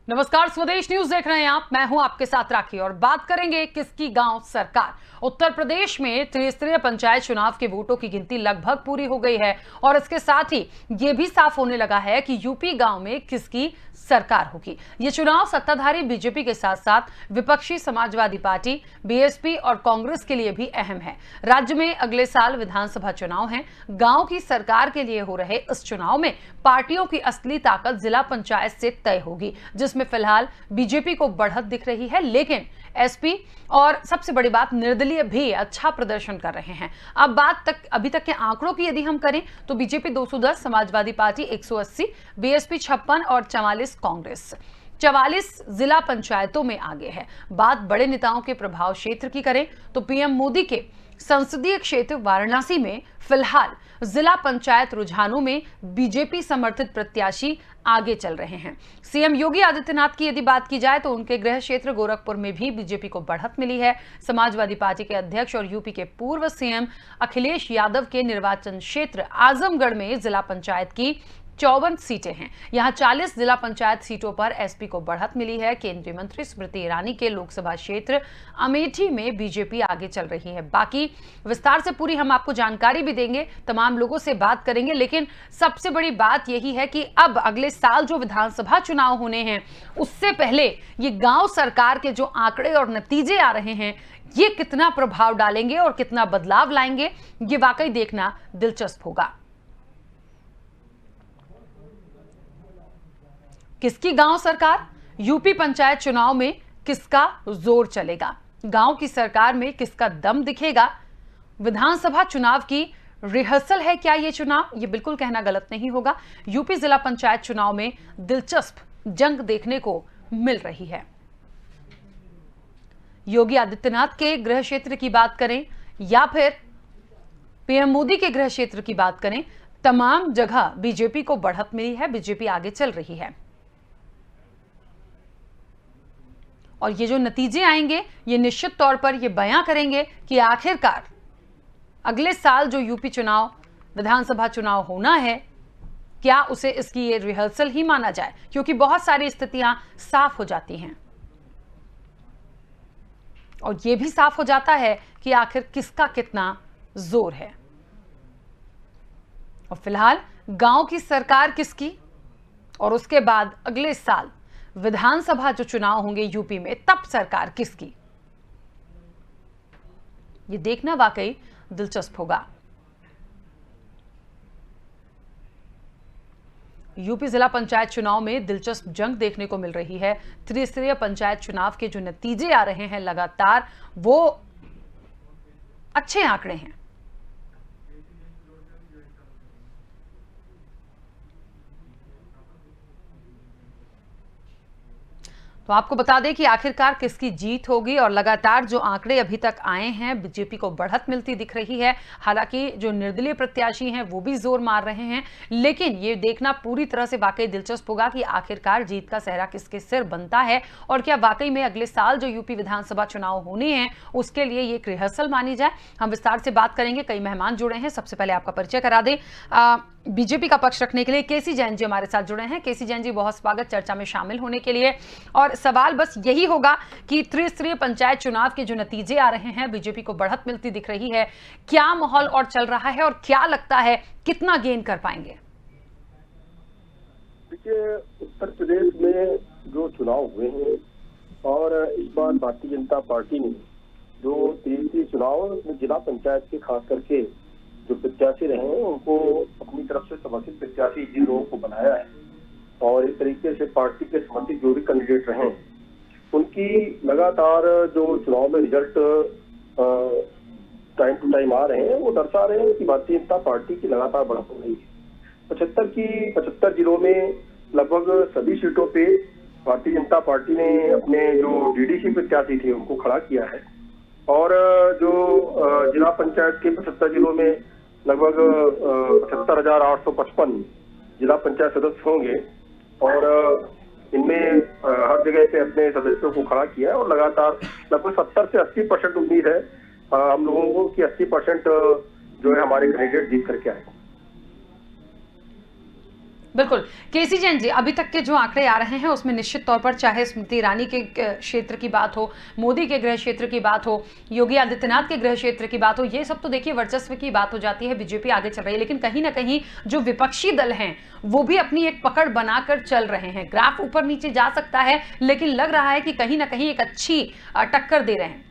नमस्कार, स्वदेश न्यूज देख रहे हैं आप। मैं हूं आपके साथ राखी और बात करेंगे किसकी गांव सरकार। उत्तर प्रदेश में त्रिस्तरीय पंचायत चुनाव के वोटों की गिनती लगभग पूरी हो गई है और इसके साथ ही यह भी साफ होने लगा है कि यूपी गांव में किसकी सरकार होगी। ये चुनाव सत्ताधारी बीजेपी के साथ साथ विपक्षी समाजवादी पार्टी, बीएसपी और कांग्रेस के लिए भी अहम है। राज्य में अगले साल विधानसभा चुनाव हैं। गांव की सरकार के लिए हो रहे इस चुनाव में पार्टियों की असली ताकत जिला पंचायत से तय होगी, जिसमें फिलहाल बीजेपी को बढ़त दिख रही है, लेकिन एसपी और सबसे बड़ी बात निर्दलीय भी अच्छा प्रदर्शन कर रहे हैं। अब अभी तक के आंकड़ों की यदि हम करें तो बीजेपी 210, समाजवादी पार्टी 180, बीएसपी 56 और 44 कांग्रेस 44 जिला पंचायतों में आगे है। बात बड़े नेताओं के प्रभाव क्षेत्र की करें तो पीएम मोदी के संसदीय क्षेत्र वाराणसी में फिलहाल जिला पंचायत रुझानों में बीजेपी समर्थित प्रत्याशी आगे चल रहे हैं। सीएम योगी आदित्यनाथ की यदि बात की जाए तो उनके गृह क्षेत्र गोरखपुर में भी बीजेपी को बढ़त मिली है। समाजवादी पार्टी के अध्यक्ष और यूपी के पूर्व सीएम अखिलेश यादव के निर्वाचन क्षेत्र आजमगढ़ में जिला पंचायत की 54 सीटें हैं। यहां 40 जिला पंचायत सीटों पर एसपी को बढ़त मिली है। केंद्रीय मंत्री स्मृति ईरानी के लोकसभा क्षेत्र अमेठी में बीजेपी आगे चल रही है। बाकी विस्तार से पूरी हम आपको जानकारी भी देंगे, तमाम लोगों से बात करेंगे, लेकिन सबसे बड़ी बात यही है कि अब अगले साल जो विधानसभा चुनाव होने हैं उससे पहले ये गांव सरकार के जो आंकड़े और नतीजे आ रहे हैं ये कितना प्रभाव डालेंगे और कितना बदलाव लाएंगे, ये वाकई देखना दिलचस्प होगा। किसकी गांव सरकार? यूपी पंचायत चुनाव में किसका जोर चलेगा? गांव की सरकार में किसका दम दिखेगा? विधानसभा चुनाव की रिहर्सल है क्या ये चुनाव? ये बिल्कुल कहना गलत नहीं होगा। यूपी जिला पंचायत चुनाव में दिलचस्प जंग देखने को मिल रही है। योगी आदित्यनाथ के गृह क्षेत्र की बात करें या फिर पीएम मोदी के गृह क्षेत्र की बात करें, तमाम जगह बीजेपी को बढ़त मिली है, बीजेपी आगे चल रही है। और ये जो नतीजे आएंगे ये निश्चित तौर पर ये बयां करेंगे कि आखिरकार अगले साल जो यूपी चुनाव, विधानसभा चुनाव होना है, क्या उसे इसकी ये रिहर्सल ही माना जाए, क्योंकि बहुत सारी स्थितियां साफ हो जाती हैं और ये भी साफ हो जाता है कि आखिर किसका कितना जोर है। और फिलहाल गांव की सरकार किसकी और उसके बाद अगले साल विधानसभा जो चुनाव होंगे यूपी में तब सरकार किसकी, ये देखना वाकई दिलचस्प होगा। यूपी जिला पंचायत चुनाव में दिलचस्प जंग देखने को मिल रही है। त्रिस्तरीय पंचायत चुनाव के जो नतीजे आ रहे हैं लगातार वो अच्छे आंकड़े हैं। तो आपको बता दें कि आखिरकार किसकी जीत होगी और लगातार जो आंकड़े अभी तक आए हैं बीजेपी को बढ़त मिलती दिख रही है। हालांकि जो निर्दलीय प्रत्याशी हैं वो भी जोर मार रहे हैं, लेकिन ये देखना पूरी तरह से वाकई दिलचस्प होगा कि आखिरकार जीत का सेहरा किसके सिर बनता है और क्या वाकई में अगले साल जो यूपी विधानसभा चुनाव होने हैं उसके लिए ये एक रिहर्सल मानी जाए। हम विस्तार से बात करेंगे, कई मेहमान जुड़े हैं। सबसे पहले आपका परिचय करा दें। बीजेपी का पक्ष रखने के लिए केसी जैन जी हमारे साथ जुड़े हैं। केसी जैन जी, बहुत स्वागत चर्चा में शामिल होने के लिए। और सवाल बस यही होगा कि त्रिस्तरीय पंचायत चुनाव के जो नतीजे आ रहे हैं बीजेपी को बढ़त मिलती दिख रही है, क्या माहौल और चल रहा है और क्या लगता है कितना गेन कर पाएंगे? देखिए, उत्तर प्रदेश में जो चुनाव हुए हैं और इस बार भारतीय जनता पार्टी ने जो त्रिस्तरीय चुनाव जिला पंचायत के खास करके जो प्रत्याशी रहे हैं उनको अपनी तरफ से समर्थित प्रत्याशी जिन लोगों को बनाया है और इस तरीके से पार्टी के समर्थित जो भी कैंडिडेट रहे उनकी लगातार जो चुनाव में रिजल्ट टाइम टू टाइम आ रहे हैं वो दर्शा रहे हैं कि भारतीय जनता पार्टी की लगातार बढ़त हो रही है। 75 जिलों में लगभग सभी सीटों पे भारतीय जनता पार्टी ने अपने जो डीडीसी प्रत्याशी थे उनको खड़ा किया है और जो जिला पंचायत के 75 जिलों में लगभग 75,855 जिला पंचायत सदस्य होंगे और इनमें हर जगह पे अपने सदस्यों को खड़ा किया है और लगातार लगभग 70 से 80% उम्मीद है हम लोगों को कि 80% जो है हमारे कैंडिडेट जीत करके आए। बिल्कुल। केसी जैन जी, अभी तक के जो आंकड़े आ रहे हैं उसमें निश्चित तौर पर चाहे स्मृति ईरानी के क्षेत्र की बात हो, मोदी के गृह क्षेत्र की बात हो, योगी आदित्यनाथ के गृह क्षेत्र की बात हो, ये सब तो देखिए वर्चस्व की बात हो जाती है, बीजेपी आगे चल रही है। लेकिन कहीं ना कहीं जो विपक्षी दल हैं वो भी अपनी एक पकड़ बनाकर चल रहे हैं। ग्राफ ऊपर नीचे जा सकता है लेकिन लग रहा है कि कहीं ना कहीं एक अच्छी टक्कर दे रहे हैं।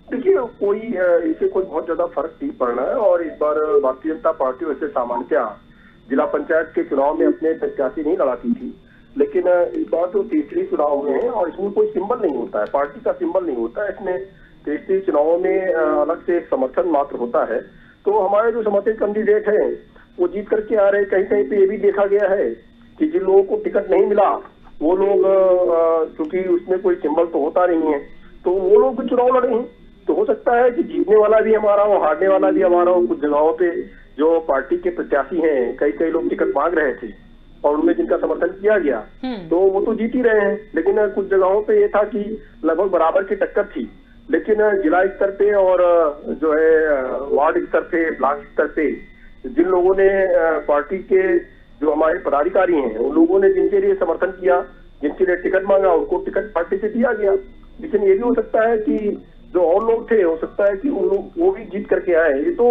देखिए, इससे कोई बहुत ज्यादा फर्क नहीं पड़ना है। और इस बार भारतीय जनता पार्टी वैसे सामान्यतः जिला पंचायत के चुनाव में अपने प्रत्याशी नहीं लड़ाती थी, लेकिन इस बार तो तीसरी चुनाव हुए हैं और इसमें कोई सिंबल नहीं होता है, पार्टी का सिंबल नहीं होता है। इसमें तीसरी चुनावों में अलग से एक समर्थन मात्र होता है। तो हमारे जो समर्थित कैंडिडेट हैं वो जीत करके आ रहे हैं। कहीं कहीं पे ये भी देखा गया है कि जिन लोगों को टिकट नहीं मिला वो लोग, क्योंकि उसमें कोई सिंबल तो होता नहीं है, तो वो लोग भी चुनाव लड़े हैं। तो हो सकता है कि जीतने वाला भी हमारा हो, हारने वाला भी हमारा हो। कुछ जगहों पे जो पार्टी के प्रत्याशी हैं, कई लोग टिकट मांग रहे थे और उनमें जिनका समर्थन किया गया तो वो तो जीत ही रहे हैं। लेकिन कुछ जगहों पे ये था कि लगभग बराबर की टक्कर थी, लेकिन जिला स्तर पे और जो है वार्ड स्तर पे, ब्लॉक स्तर पे जिन लोगों ने पार्टी के जो हमारे पदाधिकारी हैं उन लोगों ने जिनके लिए समर्थन किया, जिनके लिए टिकट मांगा, उनको टिकट पार्टी से दिया गया। लेकिन ये भी हो सकता है कि जो और लोग थे, हो सकता है कि उन लोग वो भी जीत करके आए। ये तो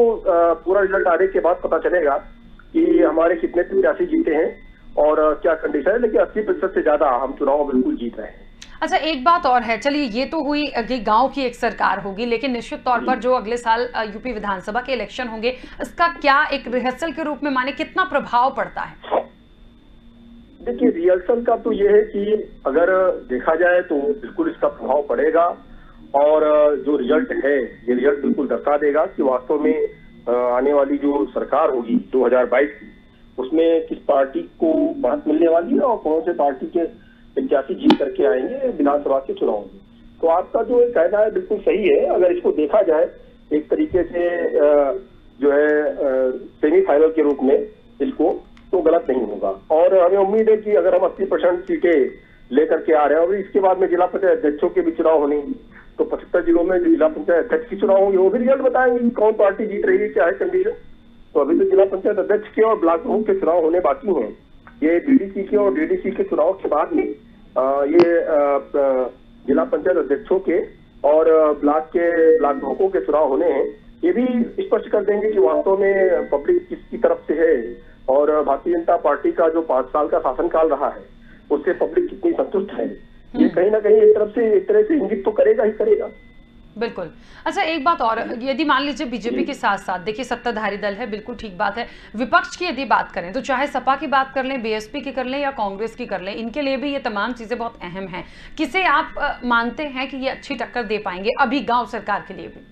पूरा रिजल्ट आने के बाद पता चलेगा कि हमारे कितने प्रत्याशी जीते हैं और क्या कंडीशन है। लेकिन 80% से ज्यादा हम चुनाव बिल्कुल जीत रहे हैं। अच्छा, एक बात और है, चलिए ये तो हुई कि गांव की एक सरकार होगी, लेकिन निश्चित तौर पर जो अगले साल यूपी विधानसभा के इलेक्शन होंगे, इसका क्या एक रिहर्सल के रूप में माने कितना प्रभाव पड़ता है? देखिए, रिहर्सल का तो ये है कि अगर देखा जाए तो बिल्कुल इसका प्रभाव पड़ेगा और जो रिजल्ट है ये रिजल्ट बिल्कुल दर्शा देगा कि वास्तव में आने वाली जो सरकार होगी 2022 की, उसमें किस पार्टी को बढ़त मिलने वाली है और कौन से पार्टी के प्रत्याशी जीत करके आएंगे विधानसभा के चुनाव में। तो आपका जो कहना है बिल्कुल सही है। अगर इसको देखा जाए एक तरीके से जो है सेमीफाइनल के रूप में इसको, तो गलत नहीं होगा। और हमें उम्मीद है कि अगर हम 80% सीटें लेकर के आ रहे हैं और इसके बाद में जिला पंचायत अध्यक्षों के भी चुनाव होने, तो 75 जिलों में जो जिला पंचायत अध्यक्ष के चुनाव होंगे वो भी रिजल्ट बताएंगे कौन पार्टी जीत रही है, क्या है कंडीशन। तो अभी तो जिला पंचायत अध्यक्ष के और ब्लॉक प्रमुख के चुनाव होने बाकी हैं। ये बीडीसी के और डीडीसी के चुनाव के बाद में ये जिला पंचायत अध्यक्षों के और ब्लॉक प्रमुखों के चुनाव होने हैं। ये भी स्पष्ट कर देंगे कि वास्तव में पब्लिक किसकी तरफ से है और भारतीय जनता पार्टी का जो 5 साल का शासनकाल रहा है उससे पब्लिक कितनी संतुष्ट है। ये कहीं ना कहीं एक तरह से इंगित तो करेगा ही करेगा। बिल्कुल। अच्छा, एक बात और, यदि मान लीजिए बीजेपी के साथ साथ देखिए सत्ताधारी दल है, बिल्कुल ठीक बात है, विपक्ष की यदि बात करें तो चाहे सपा की बात कर लें, बीएसपी की कर लें या कांग्रेस की कर लें, इनके लिए भी ये तमाम चीजें बहुत अहम हैं। किसे आप मानते हैं कि ये अच्छी टक्कर दे पाएंगे अभी गांव सरकार के लिए भी?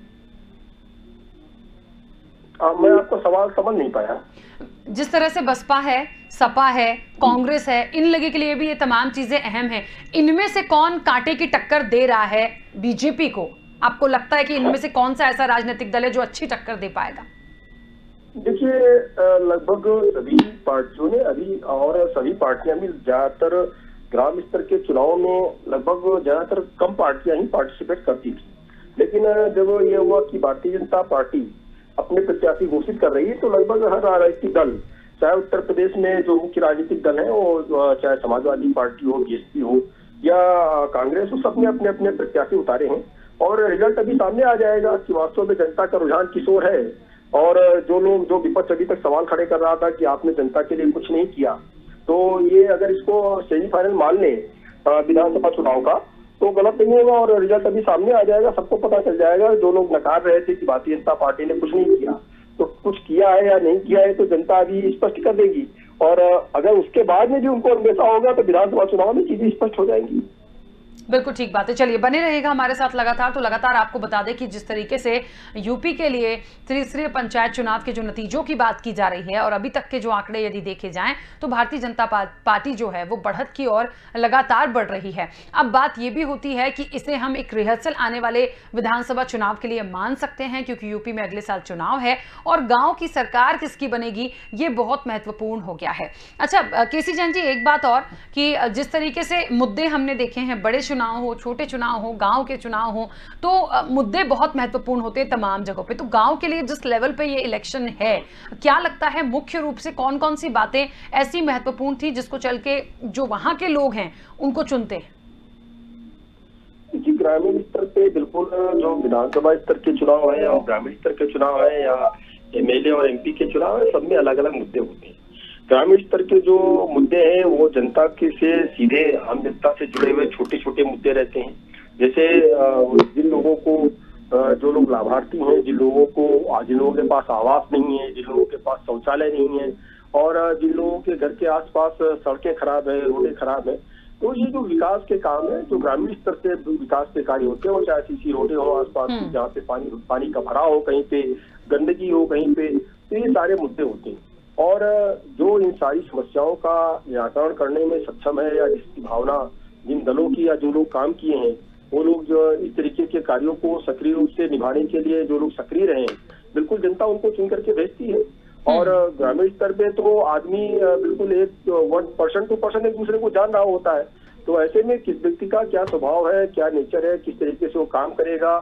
मैं आपको सवाल समझ नहीं पाया। जिस तरह से बसपा है, सपा है, कांग्रेस है, इन लोगों के लिए भी ये तमाम चीजें अहम हैं। इनमें से कौन कांटे की टक्कर दे रहा है बीजेपी को? आपको लगता है कि इनमें से कौन सा ऐसा राजनीतिक दल है जो अच्छी टक्कर दे पाएगा? देखिए, लगभग सभी पार्टियों ने अभी, और सभी पार्टियां भी ज्यादातर ग्राम स्तर के चुनाव में लगभग ज्यादातर कम पार्टियां ही पार्टिसिपेट करती थी। लेकिन जब ये हुआ कि भारतीय जनता पार्टी अपने प्रत्याशी घोषित कर रही है तो लगभग हर राजनीतिक दल, चाहे उत्तर प्रदेश में जो मुख्य राजनीतिक दल है वो चाहे समाजवादी पार्टी हो, बीएसपी हो या कांग्रेस हो, सबने अपने अपने प्रत्याशी उतारे हैं। और रिजल्ट अभी सामने आ जाएगा कि वास्तव में जनता का रुझान किस ओर है। और जो विपक्ष अभी तक सवाल खड़े कर रहा था कि आपने जनता के लिए कुछ नहीं किया, तो ये अगर इसको सेमीफाइनल मान ले विधानसभा चुनाव का तो गलत नहीं होगा और रिजल्ट अभी सामने आ जाएगा, सबको पता चल जाएगा। जो लोग नकार रहे थे कि भारतीय जनता पार्टी ने कुछ नहीं किया, तो कुछ किया है या नहीं किया है तो जनता अभी स्पष्ट कर देगी। और अगर उसके बाद में भी उनको अंदेशा होगा तो विधानसभा चुनाव में चीजें स्पष्ट हो जाएंगी। बिल्कुल ठीक बात है। चलिए, बने रहेगा हमारे साथ लगातार। तो लगातार आपको बता दें कि जिस तरीके से यूपी के लिए त्रिस्तरीय पंचायत चुनाव के जो नतीजों की बात की जा रही है और अभी तक के जो आंकड़े यदि देखे जाएं तो भारतीय जनता पार्टी जो है वो बढ़त की ओर लगातार बढ़ रही है। अब बात ये भी होती है कि इसे हम एक रिहर्सल आने वाले विधानसभा चुनाव के लिए मान सकते हैं, क्योंकि यूपी में अगले साल चुनाव है और गाँव की सरकार किसकी बनेगी ये बहुत महत्वपूर्ण हो गया है। अच्छा केसी जैन जी, एक बात और कि जिस तरीके से मुद्दे हमने देखे हैं, बड़े चुनाव हो, छोटे चुनाव हो, गांव के चुनाव हो, तो मुद्दे बहुत महत्वपूर्ण होते हैं तमाम जगहों पे। तो गांव के लिए जिस लेवल पे ये इलेक्शन है, क्या लगता है मुख्य रूप से कौन कौन सी बातें ऐसी महत्वपूर्ण थी जिसको चल के जो वहां के लोग हैं उनको चुनते हैं? जी, ग्रामीण स्तर पे बिल्कुल जो विधानसभा स्तर के चुनाव है और ग्रामीण स्तर के चुनाव है या एमएलए और एमपी के चुनाव है, सब में अलग अलग मुद्दे होते हैं। ग्रामीण स्तर के जो मुद्दे हैं वो जनता के से सीधे आम जनता से जुड़े हुए छोटे छोटे मुद्दे रहते हैं। जैसे जिन लोगों को जो लोग लाभार्थी हैं, जिन लोगों के पास आवास नहीं है, जिन लोगों के पास शौचालय नहीं है और जिन लोगों के घर के आसपास सड़कें खराब है, रोडें खराब है, तो ये जो विकास के काम है, जो ग्रामीण स्तर से विकास के कार्य होते हैं, वो चाहे सीसी रोडें हो आसपास की, जहाँ पे पानी का भराव हो, कहीं पे गंदगी हो, कहीं पे, तो ये सारे मुद्दे होते हैं। और जो इन सारी समस्याओं का निराकरण करने में सक्षम है या जिसकी भावना जिन दलों की या जो लोग काम किए हैं, वो लोग जो इस तरीके के कार्यों को सक्रिय रूप से निभाने के लिए जो लोग सक्रिय रहे हैं, बिल्कुल जनता उनको चुन करके भेजती है। और ग्रामीण स्तर पे तो आदमी बिल्कुल 1% 2% एक दूसरे को जान रहा होता है। तो ऐसे में किस व्यक्ति का क्या स्वभाव है, क्या नेचर है, किस तरीके से वो काम करेगा,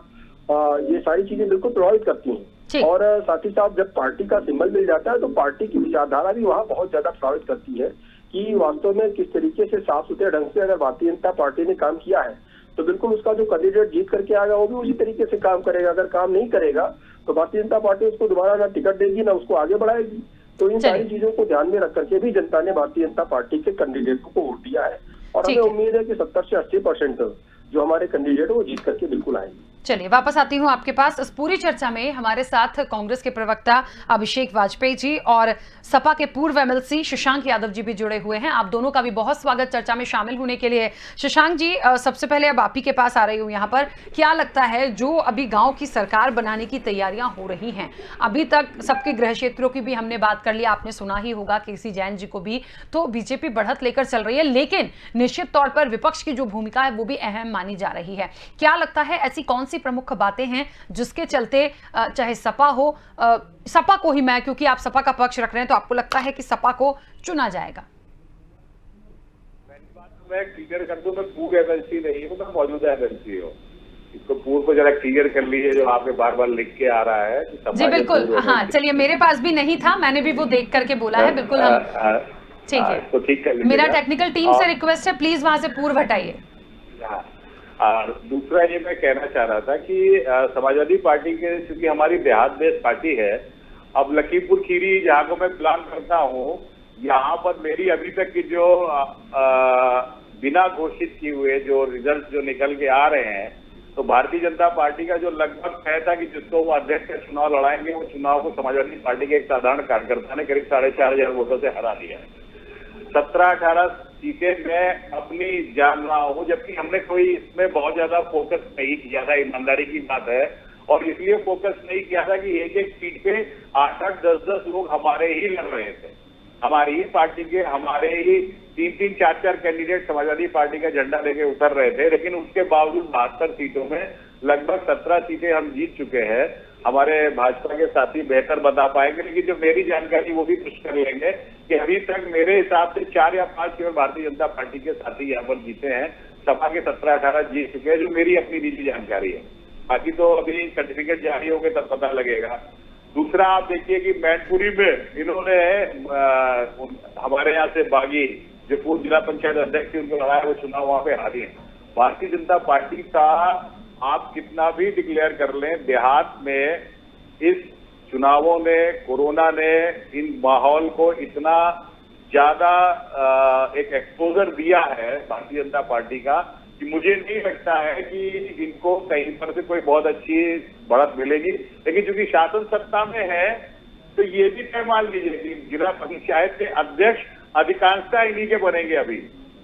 ये सारी चीजें बिल्कुल प्रभावित करती हैं। और साथ ही साथ जब पार्टी का सिंबल मिल जाता है तो पार्टी की विचारधारा भी वहाँ बहुत ज्यादा प्रभावित करती है कि वास्तव में किस तरीके से साफ सुथरे ढंग से अगर भारतीय जनता पार्टी ने काम किया है तो बिल्कुल उसका जो कैंडिडेट जीत करके आएगा वो भी उसी तरीके से काम करेगा। अगर काम नहीं करेगा तो भारतीय जनता पार्टी उसको दोबारा ना टिकट देगी ना उसको आगे बढ़ाएगी। तो इन सारी चीजों को ध्यान में रख करके भी जनता ने भारतीय जनता पार्टी के कैंडिडेट को वोट दिया है और हमें उम्मीद है कि 70 से 80% जो हमारे कैंडिडेट है वो जीत करके बिल्कुल आएंगे। चलिए वापस आती हूं आपके पास। इस पूरी चर्चा में हमारे साथ कांग्रेस के प्रवक्ता अभिषेक वाजपेयी जी और सपा के पूर्व एमएलसी शशांक यादव जी भी जुड़े हुए हैं। आप दोनों का भी बहुत स्वागत चर्चा में शामिल होने के लिए। शशांक जी, सबसे पहले अब आप ही के पास आ रही हूं यहाँ पर। क्या लगता है जो अभी गांव की सरकार बनाने की तैयारियां हो रही हैं, अभी तक सबके गृह क्षेत्रों की भी हमने बात कर ली, आपने सुना ही होगा केसी जैन जी को भी, तो बीजेपी बढ़त लेकर चल रही है, लेकिन निश्चित तौर पर विपक्ष की जो भूमिका है वो भी अहम मानी जा रही है। क्या लगता है ऐसी कौन सी प्रमुख बातें हैं जिसके चलते चाहे सपा हो, सपा को ही मैं, क्योंकि आप सपा का पक्ष रख रहे हैं, तो आपको लगता है कि सपा को चुना जाएगा? मैं क्लियर कर दूं, मैं पूर्व एमएलसी नहीं हूं, मैं मौजूदा एमएलसी हूं। इसको पूर्व को जरा क्लियर कर लीजिए जो आपने बार बार लिख के आ रहा है कि जी बिल्कुल। हाँ चलिए, मेरे पास भी नहीं था, मैंने भी वो देख करके बोला है। बिल्कुल हम ठीक है, तो ठीक कर लीजिए। मेरा टेक्निकल टीम से रिक्वेस्ट है, प्लीज वहां से पूर्व हटाइए। और दूसरा ये मैं कहना चाह रहा था कि समाजवादी पार्टी के, क्योंकि हमारी देहात बेस्ड पार्टी है, अब लखीमपुर खीरी जहाँ को मैं प्लान करता हूँ, यहाँ पर मेरी अभी तक की जो बिना घोषित किए हुए जो रिजल्ट जो निकल के आ रहे हैं, तो भारतीय जनता पार्टी का जो लगभग तय था कि जिसको वो अध्यक्ष का चुनाव लड़ाएंगे, वो चुनाव को समाजवादी पार्टी के एक साधारण कार्यकर्ता ने करीब 4,500 वोटों से हरा दिया है। 17-18 सीटें मैं अपनी जान रहा हूँ, जबकि हमने कोई इसमें बहुत ज्यादा फोकस नहीं किया था, ईमानदारी की बात है। और इसलिए फोकस नहीं किया था कि एक एक सीट पे 8-8, 10-10 लोग हमारे ही लड़ रहे थे, हमारी ही पार्टी के, हमारे ही 3-3, 4-4 कैंडिडेट समाजवादी पार्टी का झंडा लेके उतर रहे थे। लेकिन उसके बावजूद 72 सीटों में लगभग 17 सीटें हम जीत चुके हैं। हमारे भाजपा के साथी बेहतर बता पाएंगे, लेकिन जो मेरी जानकारी वो भी कुछ कर लेंगे कि अभी तक मेरे हिसाब से 4 या 5 केवल भारतीय जनता पार्टी के साथी यहाँ पर जीते हैं। सपा के 17-18 जीत चुके हैं, जो मेरी अपनी निजी जानकारी है। बाकी तो अभी सर्टिफिकेट जारी होंगे तब पता लगेगा। दूसरा, आप देखिए कि मैनपुरी में इन्होंने हमारे यहाँ से बागी जो पूर्व जिला पंचायत अध्यक्ष थी उनको लड़ाया, वो चुनाव वहां पे हारी है। भारतीय जनता पार्टी का आप कितना भी डिक्लेयर कर लें, देहात में इस चुनावों ने, कोरोना ने इन माहौल को इतना ज्यादा एक एक्सपोजर दिया है भारतीय जनता पार्टी का कि मुझे नहीं लगता है कि इनको कहीं पर से कोई बहुत अच्छी बढ़त मिलेगी। लेकिन चूंकि शासन सत्ता में है तो ये भी तय मान लीजिए कि जिला पंचायत के अध्यक्ष अधिकांशता इन्हीं के बनेंगे अभी,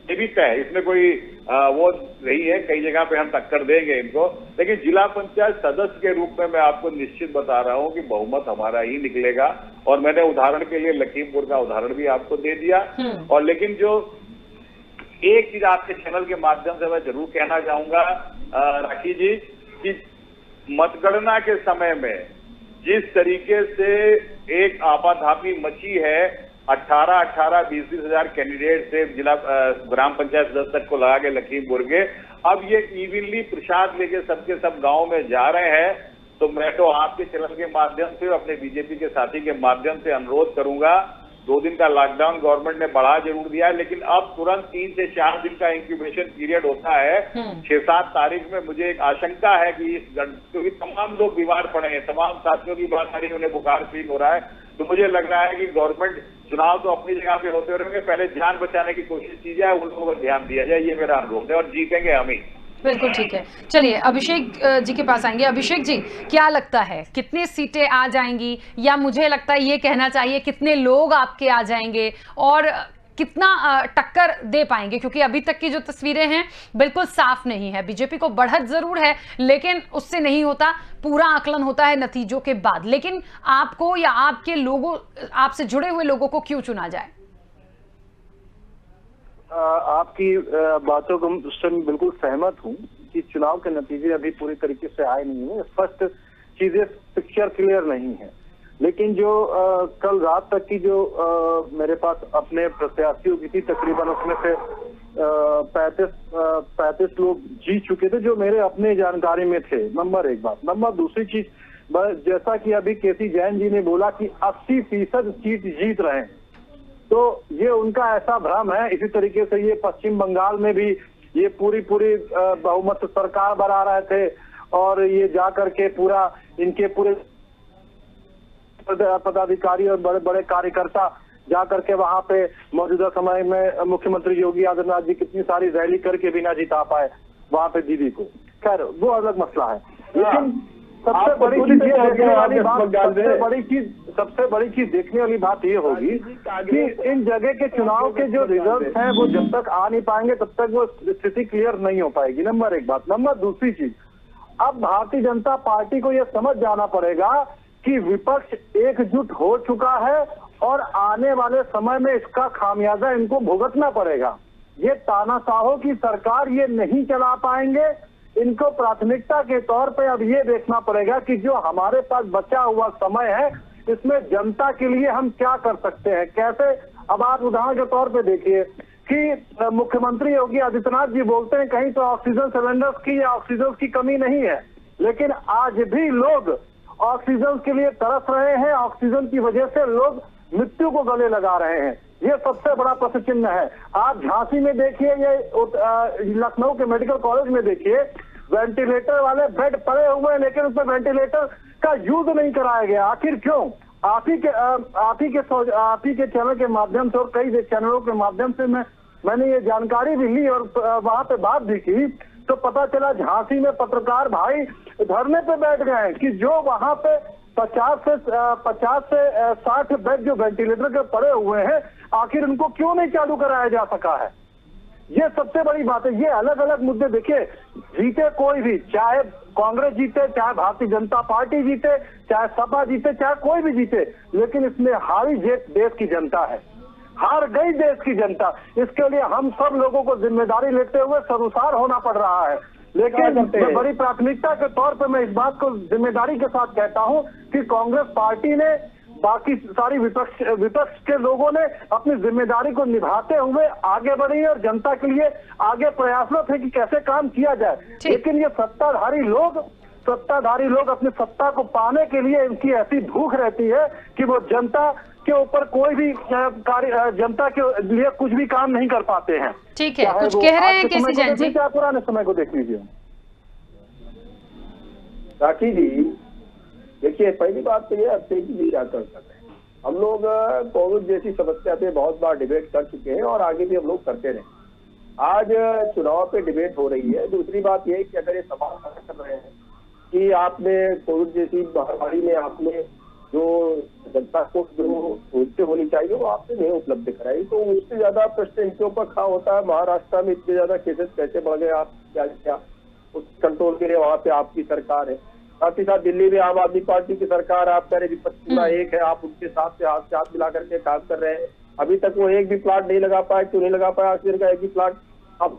ये भी तय है। इसमें कोई वो नहीं है, कई जगह पे हम टक्कर देंगे इनको, लेकिन जिला पंचायत सदस्य के रूप में मैं आपको निश्चित बता रहा हूं कि बहुमत हमारा ही निकलेगा। और मैंने उदाहरण के लिए लखीमपुर का उदाहरण भी आपको दे दिया। और लेकिन जो एक चीज आपके चैनल के माध्यम से मैं जरूर कहना चाहूंगा राखी जी, कि मतगणना के समय में जिस तरीके से एक आपाधापी मची है, 18 20 हजार कैंडिडेट से जिला ग्राम पंचायत सदस्य तक को लगा के लखीमपुर के, अब ये इवनली प्रसाद लेके सबके सब गांव में जा रहे हैं। तो मैं तो आपके चैनल के माध्यम से, अपने बीजेपी के साथी के माध्यम से अनुरोध करूंगा, 2 दिन का लॉकडाउन गवर्नमेंट ने बढ़ा जरूर दिया है, लेकिन अब तुरंत 3 से 4 दिन का इंक्यूबेशन पीरियड होता है। 6-7 तारीख में मुझे एक आशंका है कि क्योंकि तमाम लोग बीमार पड़े हैं, तमाम साथियों की बात आ रही है, उन्हें बुखार फील हो रहा है, तो मुझे लग रहा है कि गवर्नमेंट, चुनाव तो अपनी जगह पे होते रहेंगे, पहले जान बचाने की कोशिश की जाए, उन लोगों पर ध्यान दिया जाए, ये मेरा अनुरोध है, और जीतेंगे हम ही। बिल्कुल ठीक है। चलिए अभिषेक जी के पास आएंगे। अभिषेक जी, क्या लगता है कितनी सीटें आ जाएंगी, या मुझे लगता है ये कहना चाहिए कितने लोग आपके आ जाएंगे और कितना टक्कर दे पाएंगे? क्योंकि अभी तक की जो तस्वीरें हैं बिल्कुल साफ नहीं है। बीजेपी को बढ़त जरूर है, लेकिन उससे नहीं होता, पूरा आकलन होता है नतीजों के बाद। लेकिन आपको या आपके लोगों, आपसे जुड़े हुए लोगों को क्यों चुना जाए? आपकी बातों को से बिल्कुल सहमत हूँ कि चुनाव के नतीजे अभी पूरी तरीके से आए नहीं है, स्पष्ट चीजें, पिक्चर क्लियर नहीं है। लेकिन जो कल रात तक की जो मेरे पास अपने प्रत्याशियों की थी, तकरीबन उसमें से 35 लोग जीत चुके थे जो मेरे अपने जानकारी में थे। नंबर 1 बात। नंबर दूसरी चीज, जैसा कि अभी केसी जैन जी ने बोला कि 80% सीट जीत रहे हैं, तो ये उनका ऐसा भ्रम है। इसी तरीके से ये पश्चिम बंगाल में भी ये पूरी बहुमत सरकार बना रहे थे, और ये जाकर के पूरा इनके पूरे पदाधिकारी और बड़े बड़े कार्यकर्ता जाकर के वहां पे मौजूदा समय में मुख्यमंत्री योगी आदित्यनाथ जी कितनी सारी रैली करके भी ना जिता पाए वहां पे दीदी को। खैर वो अलग मसला है। लेकिन सबसे बड़ी चीज देखने वाली बात ये होगी कि इन जगह के चुनाव के जो रिजल्ट हैं वो जब तक आ नहीं पाएंगे तब तक वो स्थिति क्लियर नहीं हो पाएगी। नंबर 1 बात। नंबर दूसरी चीज, अब भारतीय जनता पार्टी को यह समझ जाना पड़ेगा कि विपक्ष एकजुट हो चुका है और आने वाले समय में इसका खामियाजा इनको भुगतना पड़ेगा। ये तानाशाहों की सरकार ये नहीं चला पाएंगे। इनको प्राथमिकता के तौर पे अब ये देखना पड़ेगा कि जो हमारे पास बचा हुआ समय है इसमें जनता के लिए हम क्या कर सकते हैं, कैसे। अब आप उदाहरण के तौर पे देखिए कि मुख्यमंत्री योगी आदित्यनाथ जी बोलते हैं कहीं तो ऑक्सीजन सिलेंडर्स की या ऑक्सीजन की कमी नहीं है, लेकिन आज भी लोग ऑक्सीजन के लिए तरस रहे हैं। ऑक्सीजन की वजह से लोग मृत्यु को गले लगा रहे हैं। ये सबसे बड़ा प्रश्न चिन्ह है। आप झांसी में देखिए, ये लखनऊ के मेडिकल कॉलेज में देखिए, वेंटिलेटर वाले बेड पड़े हुए हैं, लेकिन उसमें वेंटिलेटर का यूज नहीं कराया गया। आखिर क्यों? आप ही के चैनल के माध्यम से और कई चैनलों के माध्यम से मैंने ये जानकारी भी ली और वहां पे बात भी की, तो पता चला झांसी में पत्रकार भाई धरने पे बैठ गए कि जो वहां पे 50 से 60 बेड जो वेंटिलेटर के पड़े हुए हैं, आखिर उनको क्यों नहीं चालू कराया जा सका है। ये सबसे बड़ी बात है। ये अलग अलग मुद्दे देखिए, जीते कोई भी, चाहे कांग्रेस जीते, चाहे भारतीय जनता पार्टी जीते, चाहे सपा जीते, चाहे कोई भी जीते, लेकिन इसमें हारी देश की जनता है, हार गई देश की जनता। इसके लिए हम सब लोगों को जिम्मेदारी लेते हुए सरुसार होना पड़ रहा है। लेकिन बड़ी प्राथमिकता के तौर पर मैं इस बात को जिम्मेदारी के साथ कहता हूं कि कांग्रेस पार्टी ने, बाकी सारी विपक्ष के लोगों ने अपनी जिम्मेदारी को निभाते हुए आगे बढ़ी और जनता के लिए आगे प्रयासरत है कि कैसे काम किया जाए। लेकिन ये सत्ताधारी लोग अपनी सत्ता को पाने के लिए इनकी ऐसी भूख रहती है कि वो जनता के ऊपर कोई भी जनता के लिए कुछ भी काम नहीं कर पाते हैं। ठीक है, कुछ कह रहे हैं केसी जैन जी? क्या पुराने समय को देख लीजिए। राखी जी, देखिए पहली बात तो ये अभिषेक जी क्या कर सकते हैं। हम लोग कोविड जैसी समस्या पे बहुत बार डिबेट कर चुके हैं और आगे भी हम लोग करते रहे। आज चुनाव पे डिबेट हो रही है। दूसरी बात ये कि अगर ये सवाल कर रहे हैं कि आपने कोविड जैसी महामारी में आपने जो जनता को जो सहूलतें होनी चाहिए वो आपने नहीं उपलब्ध कराई, तो उससे ज्यादा प्रश्न इनके ऊपर खड़ा होता है। महाराष्ट्र में इतने ज्यादा केसेस कैसे बढ़ गए, आप क्या उस कंट्रोल के लिए वहां पे आपकी सरकार है। साथ ही साथ दिल्ली में आम आदमी पार्टी की सरकार, आप कह रहे विपक्ष पूरा एक है, आप उनके साथ से हाथ मिला करके काम कर रहे हैं। अभी तक वो एक भी प्लांट नहीं लगा पाया। क्यों नहीं लगा पाया? ऑक्सीजन का एक भी प्लांट आप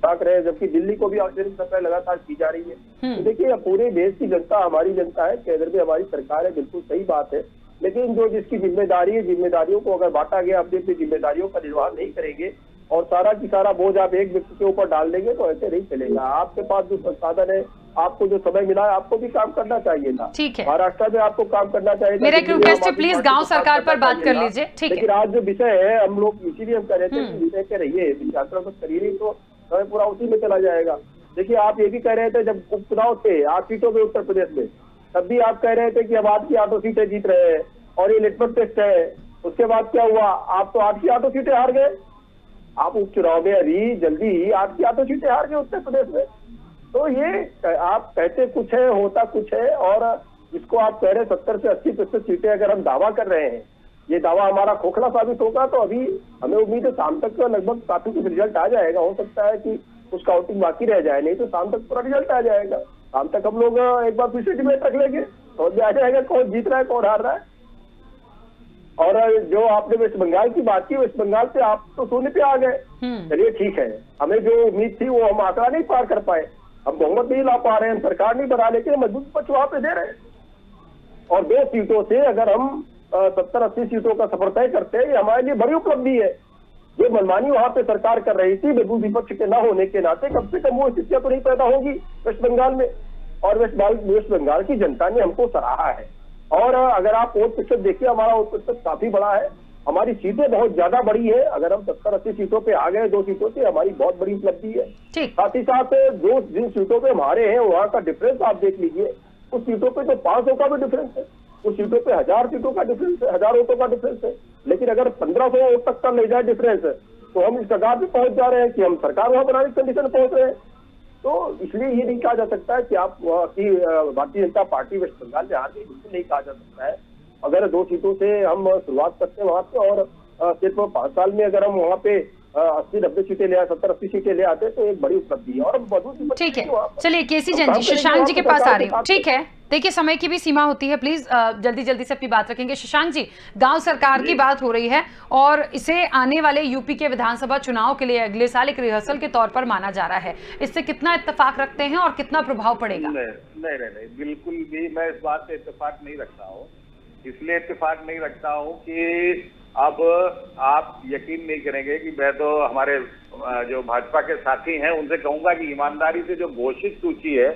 ताक रहे हैं, जबकि दिल्ली को भी ऑक्सीजन सप्लाई लगातार की जा रही है। तो देखिए पूरे देश की जनता हमारी जनता है, केंद्र में हमारी सरकार है, बिल्कुल सही बात है। लेकिन जो जिसकी जिम्मेदारी है, जिम्मेदारियों को अगर बांटा गया, अपनी अपनी जिम्मेदारियों का निर्वाह नहीं करेंगे और सारा की सारा बोझ आप एक व्यक्ति के ऊपर डाल देंगे तो ऐसे नहीं चलेगा। आपके पास जो संसाधन है, आपको जो समय मिला है, आपको भी काम करना चाहिए था। ठीक है, महाराष्ट्र में आपको काम करना चाहिए था। मेरा एक रिक्वेस्ट है, प्लीज गांव सरकार पर बात कर लीजिए। ठीक है, लेकिन आज जो विषय है, हम लोग इसीलिए हम कह रहे थे कि विषय के रहिए, विचार मत करिए, नहीं तो समय पूरा उसी में चला जाएगा। देखिए, आप ये भी कह रहे थे जब उपचुनाव थे 8 सीटों में उत्तर प्रदेश में, तब भी आप कह रहे थे कि अब 8 की 8 सीटें जीत रहे हैं और ये लिटमस टेस्ट है। उसके बाद क्या हुआ? आप तो 8 की 8 सीटें हार गए। आप उपचुनाव में अभी जल्दी ही 8 की 8 सीटें हार गए उत्तर प्रदेश में। तो ये आप कहते कुछ है, होता कुछ है। और जिसको आप कह रहे 70 से 80% सीटें अगर हम दावा कर रहे हैं, ये दावा हमारा खोखला साबित होगा तो अभी हमें उम्मीद है शाम तक लगभग काफी कुछ रिजल्ट आ जाएगा। हो सकता है कि कुछ काउंटिंग बाकी रह जाए, नहीं तो शाम तक पूरा रिजल्ट आ जाएगा। शाम तक हम लोग एक बार फिर से डिबेट रख लेंगे, समझ में आ जाएगा कौन जीत रहा है, कौन हार रहा है। और जो आपने वेस्ट बंगाल की बात की, वेस्ट बंगाल से आप तो शून्य पे आ गए। चलिए ठीक है, हमें जो उम्मीद थी वो हम आंकड़ा नहीं पार कर पाए, हम बहुमत नहीं ला पा रहे हैं, हम सरकार नहीं बना, लेकिन मजबूत पक्ष वहां पे दे रहे हैं। और 2 सीटों से अगर हम 70-80 सीटों का सफर तय करते हैं, ये हमारे लिए बड़ी उपलब्धि है। जो मनमानी वहां पे सरकार कर रही थी, मजबूत विपक्ष के न होने के नाते, कम से कम वो स्थितियां तो नहीं पैदा होगी वेस्ट बंगाल में। और वेस्ट बंगाल की जनता ने हमको सराहा है। और अगर आप वोट प्रतिशत देखिए, हमारा वोट प्रतिशत काफी बड़ा है, हमारी सीटें बहुत ज्यादा बड़ी है। अगर हम 70-80 सीटों पे आ गए 2 सीटों से, हमारी बहुत बड़ी उपलब्धि है। साथ ही साथ जो जिन सीटों पे हमारे हैं वहां का डिफरेंस आप देख लीजिए। उस सीटों पे तो 500 का भी डिफरेंस है, उस सीटों पे 1000 सीटों का डिफरेंस है, 1000 वोटों का डिफरेंस है। लेकिन अगर 1500 वोट तक का ले जाए डिफरेंस, तो हम इस कगार पे पहुंच जा रहे हैं कि हम सरकार वहां बनाने की कंडीशन पहुंच रहे हैं। तो इसलिए ये नहीं कहा जा सकता है कि आप भारतीय जनता पार्टी वेस्ट बंगाल में हार गई, बिल्कुल नहीं कहा जा सकता है। अगर 2 सीटों से हम शुरुआत करते हैं वहां पे और सिर्फ 5 साल में अगर हम वहां पे 80-90 सीटें ले आए, 70-80 सीटें ले आते तो एक बड़ी उपलब्धि है। और ठीक है, चलिए केसी जैन जी, शशांक जी के पास आ रही हूँ। ठीक है, देखिए समय की भी सीमा होती है, प्लीज जल्दी जल्दी से अपनी बात रखेंगे। शशांक जी, गांव सरकार की बात हो रही है और इसे आने वाले यूपी के विधानसभा चुनाव के लिए अगले साल एक रिहर्सल के तौर पर माना जा रहा है। इससे कितना इत्तेफाक रखते हैं और कितना प्रभाव पड़ेगा? नहीं, बिल्कुल भी मैं इस बात से इत्तेफाक नहीं रखता हूँ। इसलिए इत्तेफाक नहीं रखता हूँ कि अब आप यकीन नहीं करेंगे कि मैं तो हमारे जो भाजपा के साथी हैं उनसे कहूंगा कि ईमानदारी से जो घोषित सूची है,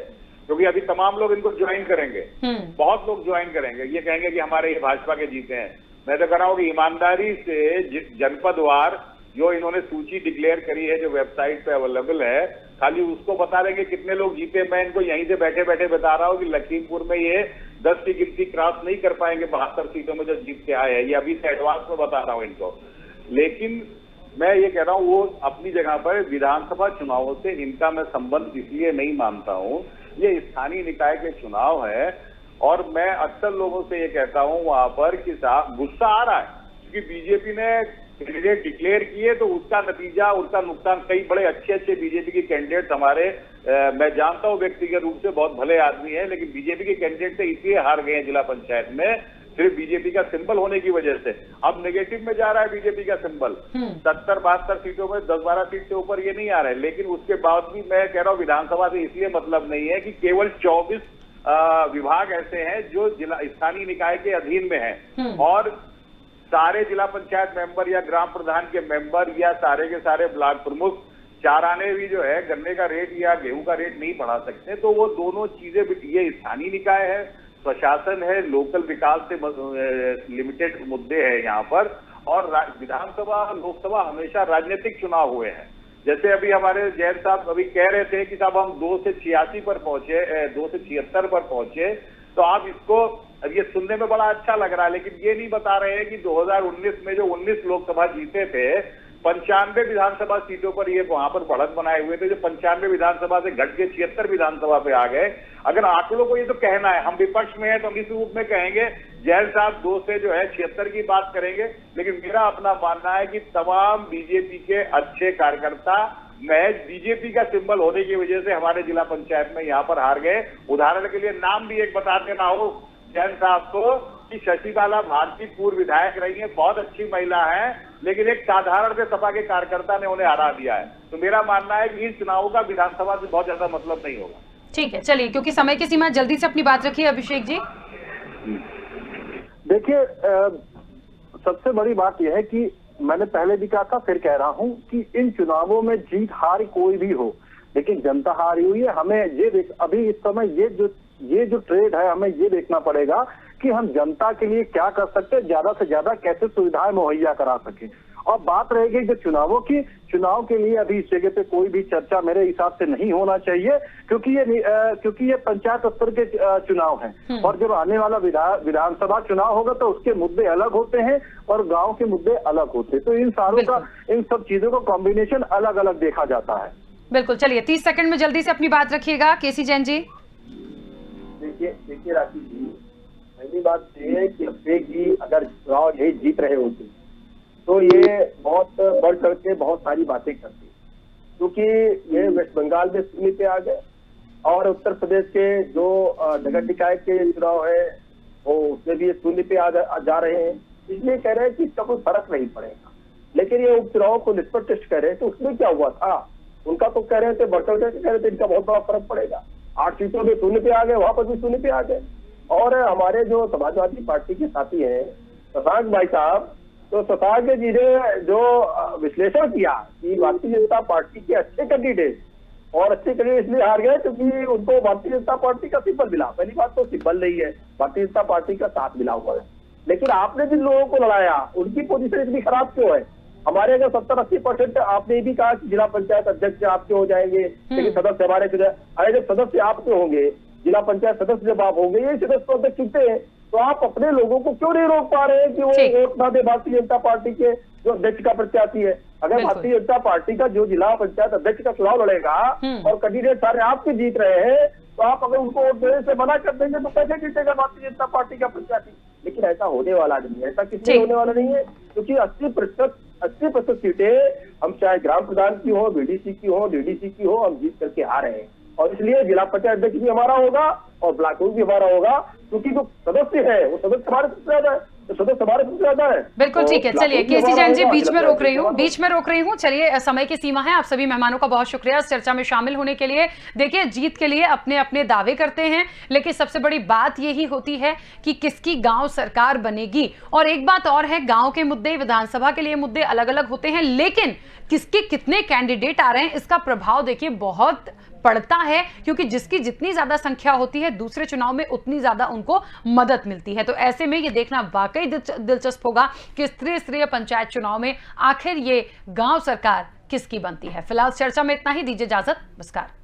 क्योंकि अभी तमाम लोग इनको ज्वाइन करेंगे, बहुत लोग ज्वाइन करेंगे, ये कहेंगे कि हमारे ये भाजपा के जीते हैं। मैं तो कह रहा हूँ कि ईमानदारी से जनपदवार जो इन्होंने सूची डिक्लेयर करी है, जो वेबसाइट पे अवेलेबल है, खाली उसको बता देंगे कितने लोग जीते। मैं इनको यहीं से बैठे बैठे बता रहा हूँ कि लखीमपुर में ये 10 की गिनती क्रॉस नहीं कर पाएंगे 72 सीटों में जो जीत के आए हैं। ये अभी से एडवांस में बता रहा हूँ इनको। लेकिन मैं ये कह रहा हूँ, वो अपनी जगह पर विधानसभा चुनावों से इनका मैं संबंध इसलिए नहीं मानता हूँ। ये स्थानीय निकाय के चुनाव है और मैं अक्सर लोगों से ये कहता हूँ वहां पर कि साहब गुस्सा आ रहा है क्योंकि बीजेपी ने कैंडिडेट डिक्लेयर किए, तो उसका नतीजा, उसका नुकसान, कई बड़े अच्छे अच्छे बीजेपी के कैंडिडेट हमारे, मैं जानता हूं व्यक्तिगत रूप से बहुत भले आदमी हैं, लेकिन बीजेपी के कैंडिडेट से इसलिए हार गए हैं जिला पंचायत में, सिर्फ बीजेपी का सिंबल होने की वजह से। अब नेगेटिव में जा रहा है बीजेपी का सिंबल, 70-72 सीटों में 10-12 सीट से ऊपर ये नहीं आ रहे। लेकिन उसके बाद भी मैं कह रहा हूँ विधानसभा से इसलिए मतलब नहीं है कि केवल 24 विभाग ऐसे हैं जो जिला स्थानीय निकाय के अधीन में हैं और सारे जिला पंचायत मेंबर या ग्राम प्रधान के मेंबर या सारे के सारे ब्लॉक प्रमुख चाराने भी जो है गन्ने का रेट या गेहूं का रेट नहीं बढ़ा सकते। तो वो दोनों चीजें, ये स्थानीय निकाय है, प्रशासन है, लोकल विकास से लिमिटेड मुद्दे हैं यहाँ पर। और विधानसभा लोकसभा हमेशा राजनीतिक चुनाव हुए हैं। जैसे अभी हमारे जैन साहब अभी कह रहे थे कि साहब हम 2 से 86 पर पहुंचे, 2 से 76 पर पहुंचे, तो आप इसको, अब ये सुनने में बड़ा अच्छा लग रहा है, लेकिन ये नहीं बता रहे हैं कि 2019 में जो 19 लोकसभा जीते थे, 95 विधानसभा सीटों पर ये वहां पर बढ़त बनाए हुए थे, जो 95 विधानसभा से घट के 76 विधानसभा पे आ गए। अगर आंकड़ों को ये तो कहना है, हम विपक्ष में हैं तो हम इस रूप में कहेंगे, जैन साहब 2 से जो है 76 की बात करेंगे, लेकिन मेरा अपना मानना है कि तमाम बीजेपी के अच्छे कार्यकर्ता महज बीजेपी का सिंबल होने की वजह से हमारे जिला पंचायत में यहाँ पर हार गए। उदाहरण के लिए नाम भी एक बता देना हो जैन साहब को कि शशिबाला भारती पूर्व विधायक रही है, बहुत अच्छी महिला है, लेकिन एक साधारण से सपा के कार्यकर्ता ने उन्हें हरा दिया है। तो मेरा मानना है कि इन चुनावों का विधानसभा से बहुत ज्यादा मतलब नहीं होगा। ठीक है, चलिए क्योंकि समय की सीमा, जल्दी से अपनी बात रखिए अभिषेक जी। देखिए, सबसे बड़ी बात यह है कि मैंने पहले भी कहा था, फिर कह रहा हूं कि इन चुनावों में जीत हार कोई भी हो, लेकिन जनता हारी हुई है। हमें ये अभी इस समय ये जो ट्रेड है, हमें ये देखना पड़ेगा कि हम जनता के लिए क्या कर सकते हैं, ज्यादा से ज्यादा कैसे सुविधाएं मुहैया करा सके। और बात रहेगी जो चुनावों की, चुनाव के लिए अभी इस जगह पे कोई भी चर्चा मेरे हिसाब से नहीं होना चाहिए, क्योंकि ये पंचायत स्तर के चुनाव हैं। और जब आने वाला विधानसभा चुनाव होगा तो उसके मुद्दे अलग होते हैं और गांव के मुद्दे अलग होते हैं। तो इन सब चीजों का कॉम्बिनेशन अलग अलग देखा जाता है। बिल्कुल, चलिए 30 सेकंड में जल्दी से अपनी बात रखिएगा। केसी जैन जी। देखिए राशि जी, पहली बात ये है कि अभिषेक जी अगर चुनाव यही जीत रहे होते तो ये बहुत बढ़ चढ़ के बहुत सारी बातें करते, क्योंकि ये वेस्ट बंगाल में शून्य पे आ गए और उत्तर प्रदेश के जो नगर निकाय के चुनाव है वो उसमें भी शून्य पे जा रहे हैं। इसलिए कह रहे हैं कि इसका कोई फर्क नहीं पड़ेगा। लेकिन ये उपचुनाव को निष्पक्ष टेस्ट कर रहे हैं तो उसमें क्या हुआ था, उनका तो कह रहे थे, बढ़ चढ़ के कह रहे थे इनका बहुत बड़ा फर्क पड़ेगा। 8 सीटों में शून्य पे आ गए, वहां पर भी शून्य पे आ गए। और हमारे जो समाजवादी पार्टी के साथी हैं शशांक भाई साहब, तो शशांक जी ने जो विश्लेषण किया कि भारतीय जनता पार्टी के अच्छे कैंडिडेट इसलिए हार गए क्योंकि उनको भारतीय जनता पार्टी का सिंबल मिला। पहली बात तो सिंबल नहीं है, भारतीय जनता पार्टी का साथ मिला हुआ है। लेकिन आपने जिन लोगों को लड़ाया उनकी पोजीशन इतनी खराब क्यों है? हमारे अगर 70-80% आपने भी कहा कि जिला पंचायत अध्यक्ष आपके हो जाएंगे, लेकिन सदस्य हमारे, अरे जब सदस्य आपके होंगे, जिला पंचायत सदस्य जब आप होंगे, ये सदस्य अध्यक्ष चुनते हैं, तो आप अपने लोगों को क्यों नहीं रोक पा रहे हैं कि वो वोट ना दे भारतीय जनता पार्टी के जो अध्यक्ष का प्रत्याशी है? अगर भारतीय जनता पार्टी का जो जिला पंचायत अध्यक्ष का चुनाव लड़ेगा और कैंडिडेट सारे आपके जीत रहे हैं, तो आप अगर उनको वोट देने से मना कर देंगे तो कैसे जीतेगा भारतीय जनता पार्टी का प्रत्याशी? लेकिन ऐसा होने वाला नहीं है, ऐसा किसी होने वाला नहीं है, क्योंकि 80% सीटें हम चाहे ग्राम प्रधान की हो, बीडीसी की हो, डीडीसी की हो, हम जीत करके आ रहे हैं। और इसलिए जिला पंचायत अध्यक्ष भी हमारा होगा और ब्लॉक भी हमारा होगा, क्योंकि जो सदस्य है वो सदस्य हमारे सबसे ज्यादा है, तो सदस्य हमारे सबसे ज्यादा है। बिल्कुल ठीक है। चलिए केसी जैन जी, बीच में रोक रही हूँ। चलिए, समय की सीमा है। आप सभी मेहमानों का बहुत शुक्रिया इस चर्चा में शामिल होने के लिए। देखिए, जीत के लिए अपने अपने दावे करते हैं, लेकिन सबसे बड़ी बात यही होती है कि किसकी गांव सरकार बनेगी। और एक बात और है, गांव के मुद्दे, विधानसभा के लिए मुद्दे अलग अलग होते हैं, लेकिन किसके कितने कैंडिडेट आ रहे हैं इसका प्रभाव देखिए बहुत पड़ता है, क्योंकि जिसकी जितनी ज्यादा संख्या होती है दूसरे चुनाव में उतनी ज्यादा उनको मदद मिलती है। तो ऐसे में ये देखना वाकई दिलचस्प होगा कि त्रिस्तरीय पंचायत चुनाव में आखिर ये गांव सरकार किसकी बनती है। फिलहाल चर्चा में इतना ही, दीजिए इजाजत, नमस्कार।